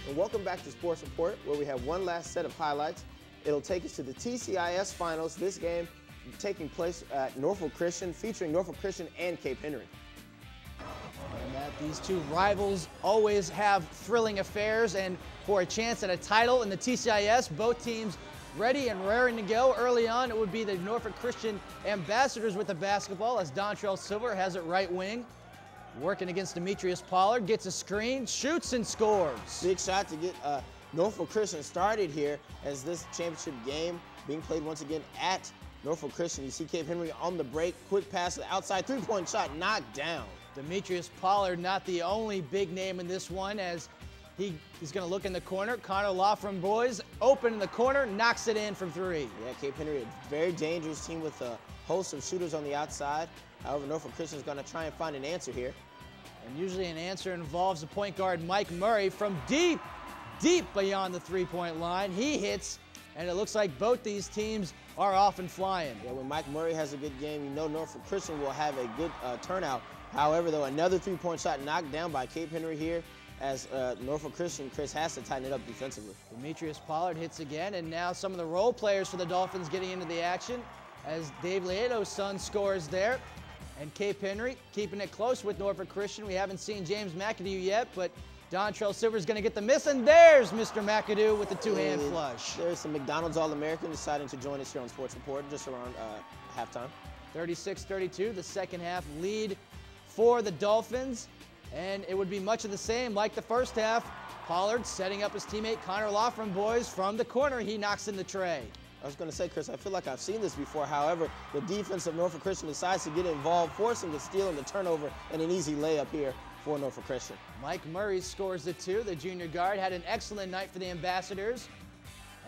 and welcome back to Sports Report, where we have one last set of highlights. It'll take us to the TCIS finals. This game taking place at Norfolk Christian, featuring Norfolk Christian and Cape Henry. And that these two rivals always have thrilling affairs, and for a chance at a title in the TCIS, both teams ready and raring to go. Early on, it would be the Norfolk Christian ambassadors with the basketball, as Dontrell Silver has it right wing. Working against Demetrius Pollard, gets a screen, shoots and scores. Big shot to get Norfolk Christian started here, as this championship game being played once again at Norfolk Christian. You see Cape Henry on the break, quick pass to the outside, three-point shot knocked down. Demetrius Pollard not the only big name in this one, as he's going to look in the corner. Connor Law from boys, open in the corner, knocks it in from three. Yeah, Cape Henry, a very dangerous team with a host of shooters on the outside. However, Norfolk Christian is going to try and find an answer here. And usually an answer involves the point guard Mike Murray from deep beyond the three-point line. He hits, and it looks like both these teams are off and flying. Yeah, when Mike Murray has a good game, you know Norfolk Christian will have a good turnout. However, though, another three-point shot knocked down by Cape Henry here, as Norfolk Christian, Chris has to tighten it up defensively. Demetrius Pollard hits again, and now some of the role players for the Dolphins getting into the action, as Dave Leato's son scores there. And Cape Henry keeping it close with Norfolk Christian. We haven't seen James McAdoo yet, but Dontrell Silver's going to get the miss, and there's Mr. McAdoo with the two-hand flush. There's some McDonald's All-American deciding to join us here on Sports Report just around halftime. 36-32, the second half lead for the Dolphins, and it would be much of the same like the first half. Pollard setting up his teammate Connor Law from boys from the corner. He knocks in the tray. I was going to say, Chris, I feel like I've seen this before. However, the defense of Norfolk Christian decides to get involved, forcing the steal and the turnover, and an easy layup here for Norfolk Christian. Mike Murray scores the two. The junior guard had an excellent night for the ambassadors.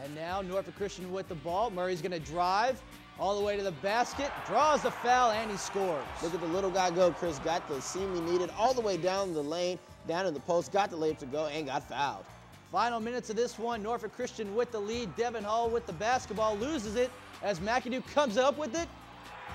And now Norfolk Christian with the ball. Murray's going to drive all the way to the basket, draws the foul, and he scores. Look at the little guy go, Chris. Got the seam he needed all the way down the lane, down in the post, got the layup to go, and got fouled. Final minutes of this one, Norfolk Christian with the lead. Devin Hall with the basketball, loses it as McAdoo comes up with it,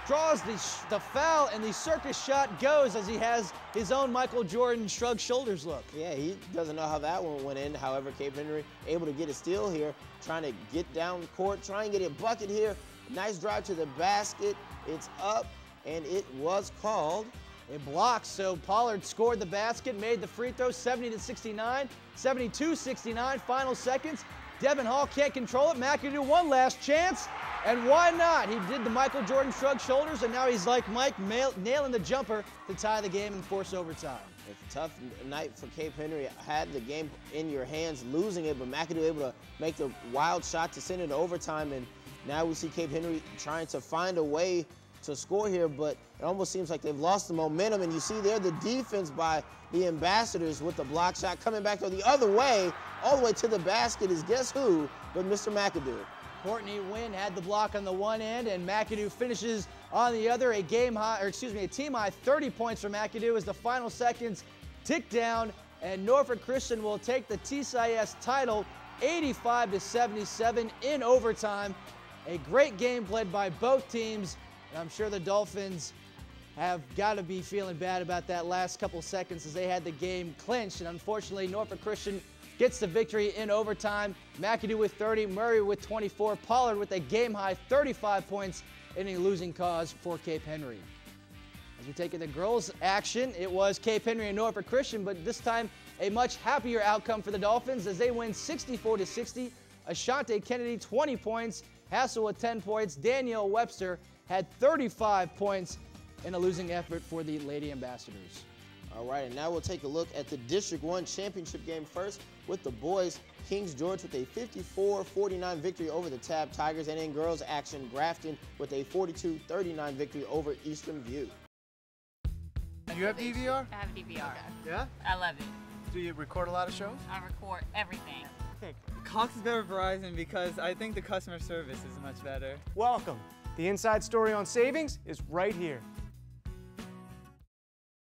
draws the foul, and the circus shot goes as he has his own Michael Jordan shrug shoulders look. Yeah, he doesn't know how that one went in. However, Cape Henry able to get a steal here, trying to get down court, trying to get a bucket here. Nice drive to the basket. It's up, and it was called. It blocks, so Pollard scored the basket, made the free throw, 70-69, 72-69, final seconds. Devin Hall can't control it. McAdoo one last chance, and why not? He did the Michael Jordan shrug shoulders, and now he's like Mike, nailing the jumper to tie the game and force overtime. It's a tough night for Cape Henry. Had the game in your hands, losing it, but McAdoo able to make the wild shot to send it to overtime, and now we see Cape Henry trying to find a way to score here, but it almost seems like they've lost the momentum. And you see there the defense by the ambassadors with the block shot coming back the other way, all the way to the basket is guess who but Mr. McAdoo. Courtney Wynn had the block on the one end, and McAdoo finishes on the other. A team high 30 points for McAdoo as the final seconds tick down, and Norfolk Christian will take the TCIS title 85-77 in overtime. A great game played by both teams. I'm sure the Dolphins have got to be feeling bad about that last couple seconds as they had the game clinched. And unfortunately, Norfolk Christian gets the victory in overtime. McAdoo with 30, Murray with 24, Pollard with a game-high 35 points in a losing cause for Cape Henry. As we take in the girls' action, it was Cape Henry and Norfolk Christian, but this time a much happier outcome for the Dolphins as they win 64-60. Ashante Kennedy, 20 points. Hassel with 10 points. Danielle Webster had 35 points in a losing effort for the Lady Ambassadors. All right, and now we'll take a look at the District 1 championship game first with the boys. Kings George with a 54-49 victory over the Tab Tigers, and in girls action, Grafton with a 42-39 victory over Eastern View. You have DVR? I have a DVR. Yeah? I love it. Do you record a lot of shows? I record everything. Cox is better with Verizon because I think the customer service is much better. Welcome. The inside story on savings is right here.